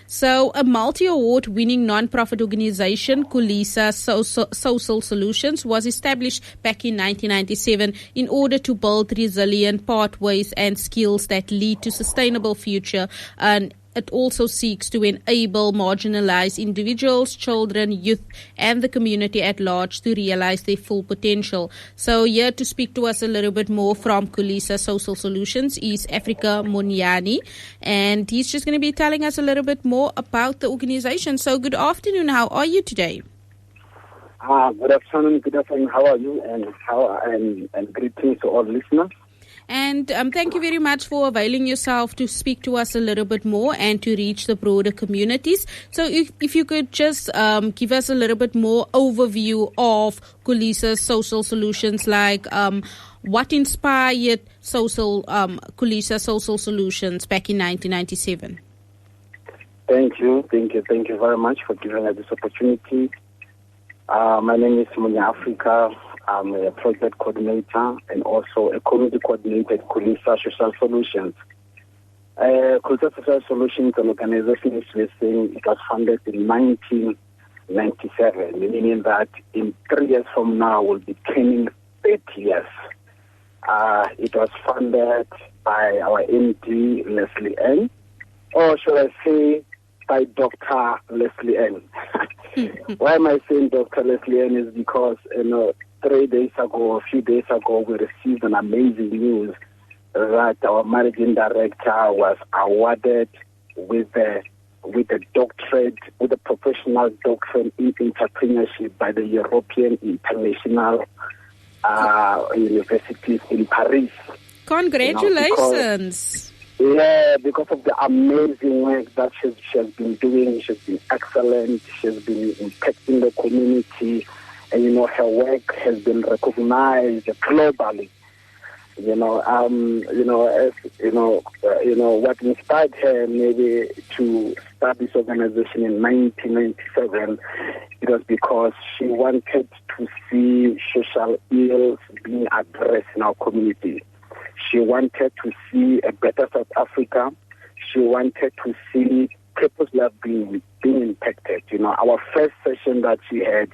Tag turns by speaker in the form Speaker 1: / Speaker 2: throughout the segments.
Speaker 1: So a multi-award winning non-profit organization, Khulisa Social Solutions, was established back in 1997 in order to build resilient pathways and skills that lead to sustainable future. And it also seeks to enable marginalized individuals, children, youth, and the community at large to realize their full potential. So here to speak to us a little bit more from Khulisa Social Solutions is Africa Monyai, and he's just going to be telling us a little bit more about the organization. So good afternoon. How are you today?
Speaker 2: Good afternoon. How are you? And greetings to all listeners.
Speaker 1: And thank you very much for availing yourself to speak to us a little bit more and to reach the broader communities. So if you could just give us a little bit more overview of Khulisa Social Solutions, like what inspired Khulisa Social Solutions back in 1997?
Speaker 2: Thank you very much for giving us this opportunity. My name is Monyai of Khulisa. I'm a project coordinator and also a community coordinator at Khulisa Social Solutions. Khulisa Social Solutions, an organization, is saying it was founded in 1997, meaning that in 3 years from now we'll be turning 30 years. It was founded by our MD, Leslie N., or should I say, by Dr. Leslie N. Why am I saying Dr. Leslie N? Is because, 3 days ago, a few days ago, we received an amazing news that our managing director was awarded with a doctorate, with a professional doctorate in entrepreneurship by the European International Universities in Paris.
Speaker 1: Congratulations.
Speaker 2: Because of the amazing work that she has been doing. She's been excellent. She's been impacting the community. And, her work has been recognized globally. What inspired her maybe to start this organization in 1997, it was because she wanted to see social ills being addressed in our community. She wanted to see a better South Africa. She wanted to see people's lives being impacted. Our first session that she had,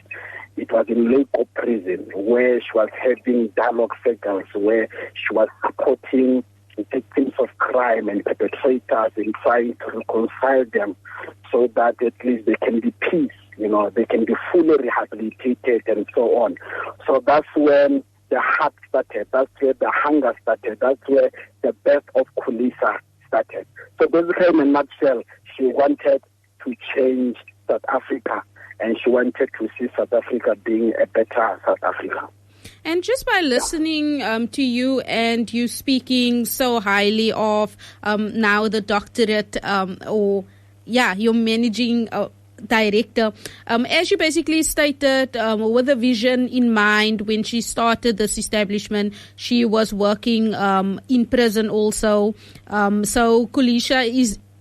Speaker 2: it was in Lake Prison, where she was having dialogue circles, where she was supporting victims of crime and perpetrators and trying to reconcile them so that at least they can be peace, they can be fully rehabilitated and so on. So that's when the heart started, that's where the hunger started, that's where the birth of Khulisa started. So basically, in a nutshell, she wanted to change South Africa, and she wanted to see South Africa being a better South Africa.
Speaker 1: And just by listening to you and you speaking so highly of now the doctorate your managing director, as you basically stated, with a vision in mind when she started this establishment, she was working in prison also. So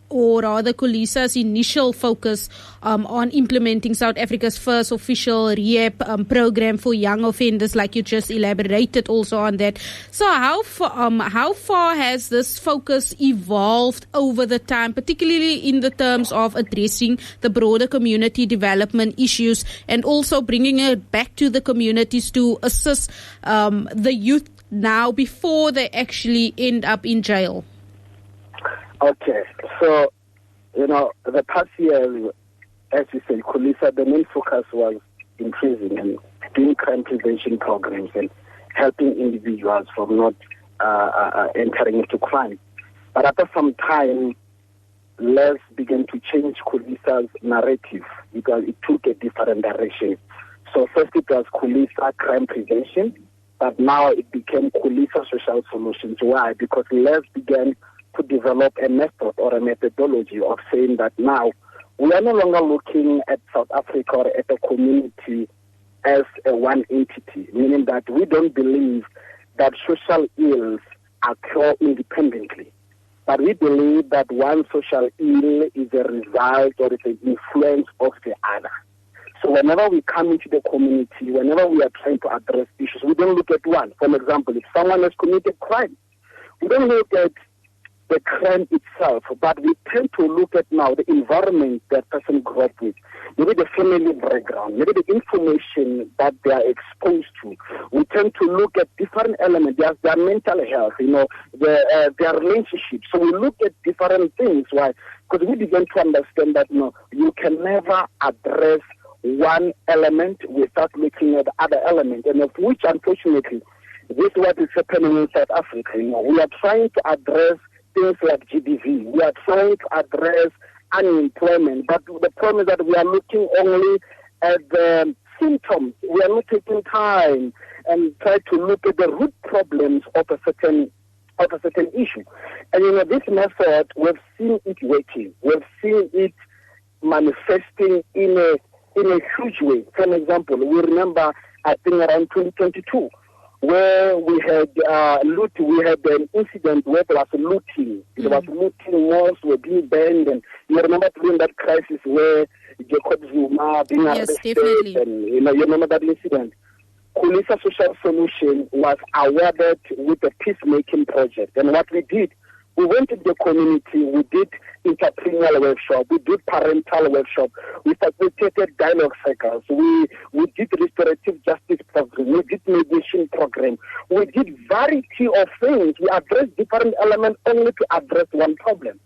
Speaker 1: Khulisa's initial focus on implementing South Africa's first official rehab program for young offenders, like you just elaborated also on that. So how far has this focus evolved over the time, particularly in the terms of addressing the broader community development issues and also bringing it back to the communities to assist the youth now before they actually end up in jail?
Speaker 2: Okay, so, the past year, as you said, Khulisa, the main focus was increasing and doing crime prevention programs and helping individuals from not entering into crime. But after some time, Les began to change Khulisa's narrative because it took a different direction. So first it was Khulisa crime prevention, but now it became Khulisa social solutions. Why? Because Les began to develop a method or a methodology of saying that now we are no longer looking at South Africa or at a community as a one entity, meaning that we don't believe that social ills occur independently. But we believe that one social ill is a result or is an influence of the other. So whenever we come into the community, whenever we are trying to address issues, we don't look at one. For example, if someone has committed crime, we don't look at the crime itself, but we tend to look at now the environment that person grew up with, maybe the family background, maybe the information that they are exposed to. We tend to look at different elements, their mental health, their relationships. So we look at different things. Why? Because we begin to understand that you can never address one element without looking at the other element, and of which, unfortunately, this is what is happening in South Africa. We are trying to address things like GBV. We are trying to address unemployment, but the problem is that we are looking only at the symptoms. We are not taking time and try to look at the root problems of a certain issue. And this method, we've seen it working. We've seen it manifesting in a huge way. For example, we remember, I think around 2022, where we had we had an incident where there was looting. There was looting, malls were being banned, and you remember during that crisis where Jacob Zuma being arrested, and you remember that incident. Khulisa Social Solution was awarded with a peacemaking project, and what we did, we went to the community, we did entrepreneurial workshop, we did parental workshop, we facilitated dialogue cycles, we did restorative justice program, we did mediation program, we did variety of things. We addressed different elements only to address one problem.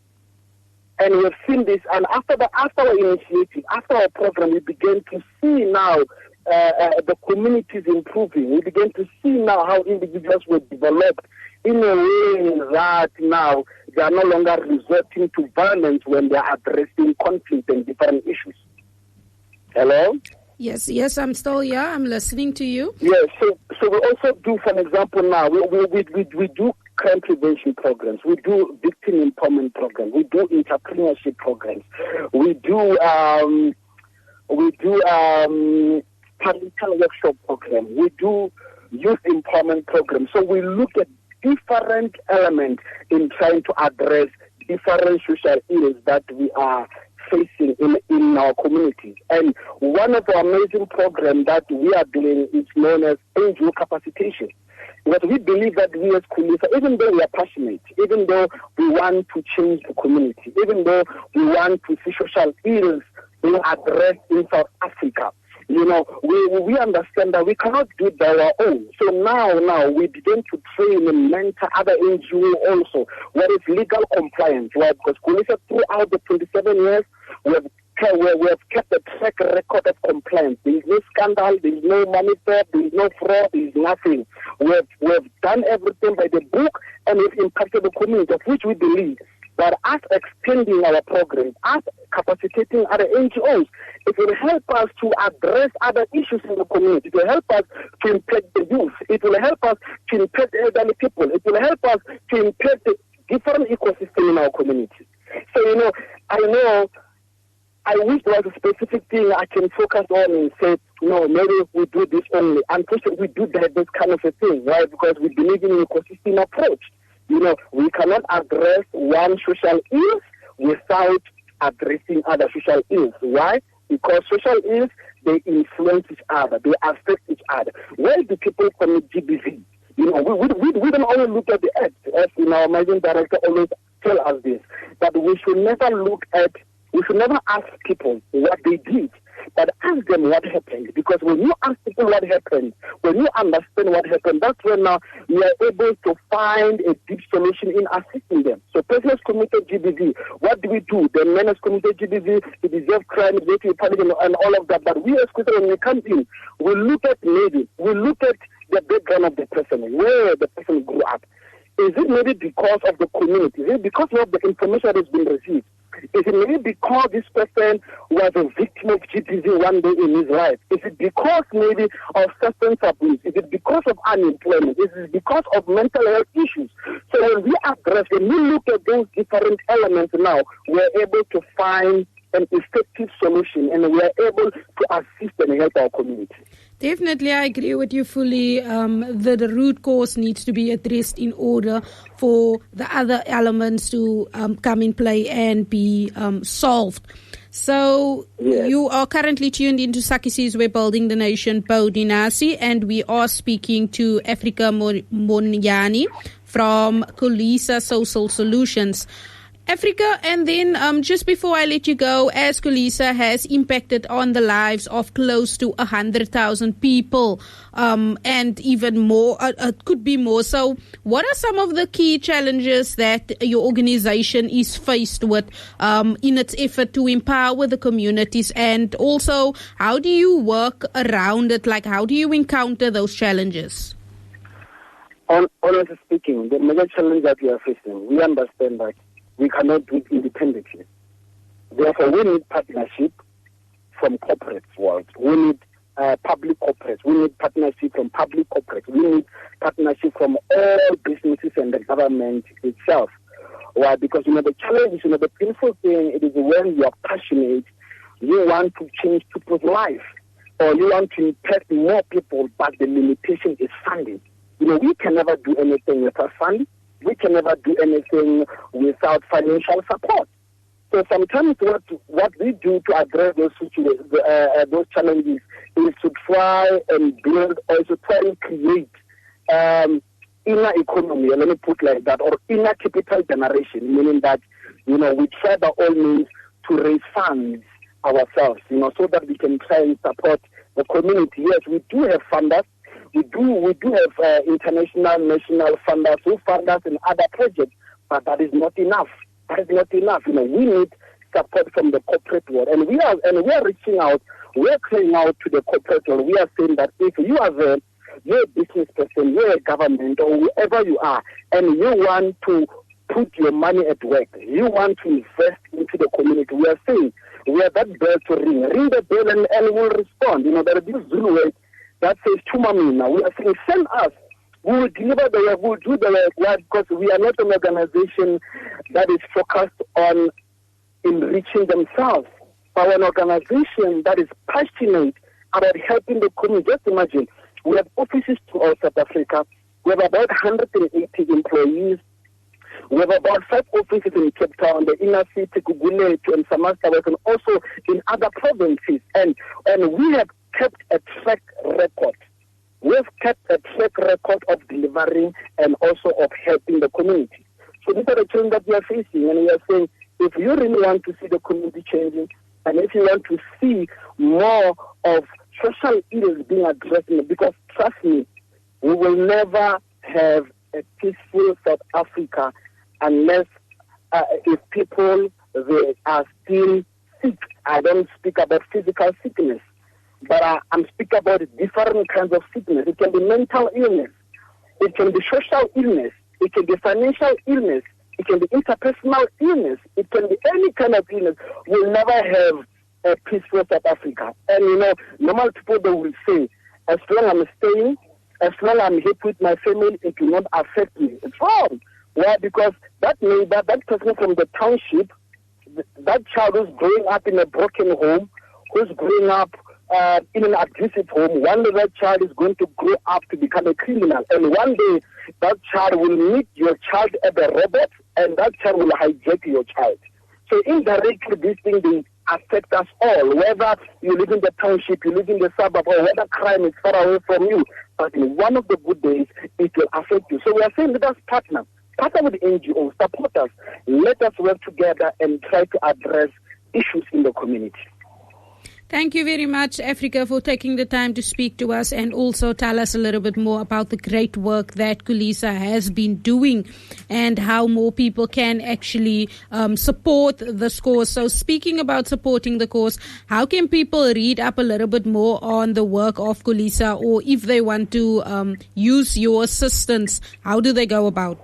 Speaker 2: And we've seen this, and after our initiative, after our program, we began to see now the communities improving. We began to see now how individuals were developed in a way that now they are no longer resorting to violence when they are addressing conflict and different issues. Hello?
Speaker 1: Yes, I'm still here. I'm listening to you.
Speaker 2: Yes, so we also do, for example, now, we do crime prevention programs, we do victim empowerment programs, we do entrepreneurship programs, we do parental workshop program, we do youth empowerment programs. So we look at different elements in trying to address different social ills that we are facing in our communities. And one of the amazing programs that we are doing is known as NGO capacitation. Because we believe that we as Khulisa, even though we are passionate, even though we want to change the community, even though we want to see social ills being addressed in South Africa, we understand that we cannot do it by our own. So now we begin to train and mentor other NGOs also, what is legal compliance, right? Because Khulisa, throughout the 27 years, we have kept a track record of compliance. There is no scandal, there is no money theft, there is no fraud, there is nothing. We have done everything by the book, and we've impacted the community, of which we believe that us extending our programs, us capacitating other NGOs, it will help us to address other issues in the community. It will help us to impact the youth. It will help us to impact elderly people. It will help us to impact the different ecosystem in our community. So, I wish there was a specific thing I can focus on and say, maybe we do this only. Unfortunately, we do this kind of a thing, right? Because we believe in an ecosystem approach. We cannot address one social ill without addressing other social ills. Why? Because social ills, they influence each other. They affect each other. Where do people commit GBV? We don't only look at the act, as our managing director always tell us this, that we should never ask people what they did, but ask them what happened. Because when you ask people what happened, when you understand what happened, that's when now you are able to find a deep solution in assisting them. So persons committed GBV, what do we do? The men has committed GBV, they deserve crime, they and all of that. But we as Christians, when we come in, we look at the background of the person, where the person grew up. Is it maybe because of the community? Is it because of the information that has been received? Is it maybe because this person was a victim of GBV one day in his life? Is it because maybe of substance abuse? Is it because of unemployment? Is it because of mental health issues? So when we look at those different elements now, we're able to find an effective solution, and we are able to assist and help our community.
Speaker 1: Definitely, I agree with you fully. The root cause needs to be addressed in order for the other elements to come in play and be solved. So
Speaker 2: Yes.
Speaker 1: You are currently tuned into Sakhisizwe Building the Nation Bodinasi, and we are speaking to Africa Monyai from Khulisa Social Solutions. Africa, and then just before I let you go, as Khulisa has impacted on the lives of close to 100,000 people, and even more, could be more. So what are some of the key challenges that your organization is faced with in its effort to empower the communities? And also, how do you work around it? Like, how do you encounter those challenges?
Speaker 2: Honestly speaking, the major challenge that we are facing, we understand that we cannot do it independently. Therefore, we need partnership from corporate world. We need public corporates. We need partnership from public corporates. We need partnership from all businesses and the government itself. Why? Because, the challenge, the painful thing, it is when you are passionate, you want to change people's lives, or you want to impact more people, but the limitation is funding. We can never do anything without funding. We can never do anything without financial support. So sometimes what we do to address those challenges is to try and build, also try and create inner economy, let me put like that, or inner capital generation, meaning that, we try by all means to raise funds ourselves, so that we can try and support the community. Yes, we do have funders. We do have international, national funders who fund us in other projects, but that is not enough. That is not enough. We need support from the corporate world, and we are reaching out. We are crying out to the corporate world. We are saying that if you are you're a business person, you're a government, or whoever you are, and you want to put your money at work, you want to invest into the community, we are saying we are that bell to ring. Ring the bell and we'll respond. There is this Zulu word that says Tumamina. We are saying, send us. We will deliver the work, we will do the work, because we are not an organization that is focused on enriching themselves, but an organization that is passionate about helping the community. Just imagine, we have offices throughout South Africa. We have about 180 employees. We have about 5 offices in Cape Town, the inner city, Gugulethu, and Samastawa, and also in other provinces. And we have kept a track record. We've kept a track record of delivering and also of helping the community. So these are the challenges that we are facing, and we are saying, if you really want to see the community changing, and if you want to see more of social ills being addressed, because trust me, we will never have a peaceful South Africa unless if people they are still sick. I don't speak about physical sickness, but I'm speaking about different kinds of sickness. It can be mental illness, it can be social illness, it can be financial illness, it can be interpersonal illness, it can be any kind of illness. We'll never have a peaceful South Africa. And normal people, they will say, as long as I'm staying, as long as I'm happy with my family, it will not affect me. It's wrong. Why? Because that neighbor, that person from the township, that child who's growing up in a broken home, who's growing up in an abusive home, one day that child is going to grow up to become a criminal. And one day that child will meet your child as a robot, and that child will hijack your child. So indirectly, these things they affect us all, whether you live in the township, you live in the suburb, or whether crime is far away from you. But in one of the good days, it will affect you. So we are saying, let us partner with NGOs, support us, let us work together and try to address issues in the community.
Speaker 1: Thank you very much, Africa, for taking the time to speak to us and also tell us a little bit more about the great work that Khulisa has been doing and how more people can actually support this cause. So speaking about supporting the cause, how can people read up a little bit more on the work of Khulisa, or if they want to use your assistance, how do they go about?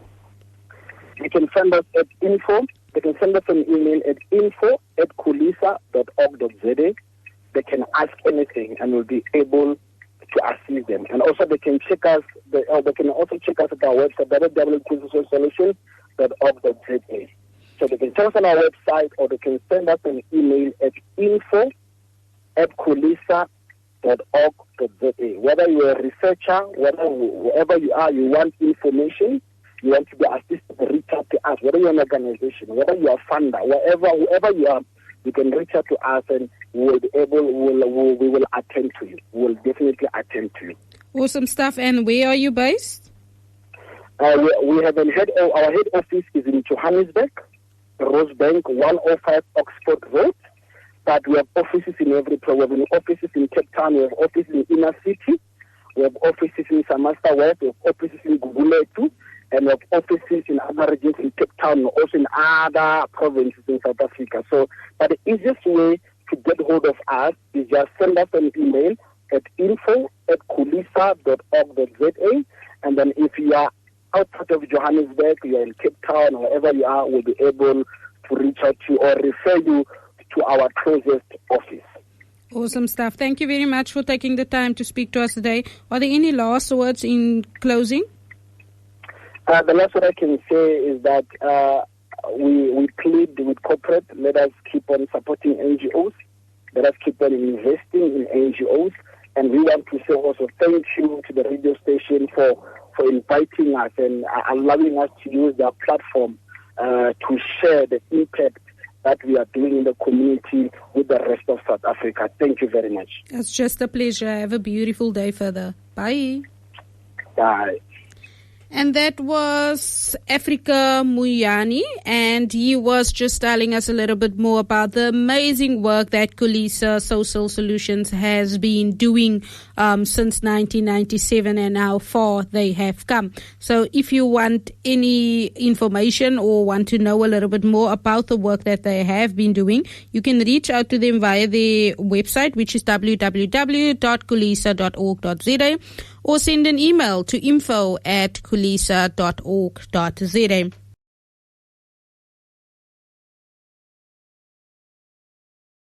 Speaker 2: You can send us at info. They can send us an email at info@khulisa.org.za. They can ask anything, and we'll be able to assist them. And also, they can check us. They can also check us at our website, www.khulisa.org.za. So they can check us on our website, or they can send us an email at info@khulisa.org.za. Whether you're a researcher, wherever you are, you want information, you want to be assisted, reach out to us. Whether you're an organization, whether you're a funder, whoever you are, you can reach out to us and we will attend to you. We will definitely attend to you.
Speaker 1: Awesome stuff. And where are you based?
Speaker 2: We have our head office is in Johannesburg, Rosebank, 105 Oxford Road. But we have offices in every place. We have offices in Cape Town. We have offices in Inner City. We have offices in Samasta West. We have offices in Guguletu. And we have offices in other regions in Cape Town, also in other provinces in South Africa. So, but the easiest way to get hold of us is just send us an email at info@khulisa.org.za. And then if you are outside of Johannesburg, you are in Cape Town, or wherever you are, we'll be able to reach out to you or refer you to our closest office.
Speaker 1: Awesome stuff. Thank you very much for taking the time to speak to us today. Are there any last words in closing?
Speaker 2: The last word I can say is that we plead with corporate. Let us keep on supporting NGOs. Let us keep on investing in NGOs. And we want to say also thank you to the radio station for inviting us and allowing us to use their platform to share the impact that we are doing in the community with the rest of South Africa. Thank you very much.
Speaker 1: It's just a pleasure. Have a beautiful day further. Bye.
Speaker 2: Bye.
Speaker 1: And that was Africa Muyani, and he was just telling us a little bit more about the amazing work that Khulisa Social Solutions has been doing since 1997 and how far they have come. So if you want any information or want to know a little bit more about the work that they have been doing, you can reach out to them via their website, which is www.khulisa.org.za, or send an email to info@khulisa.org.za.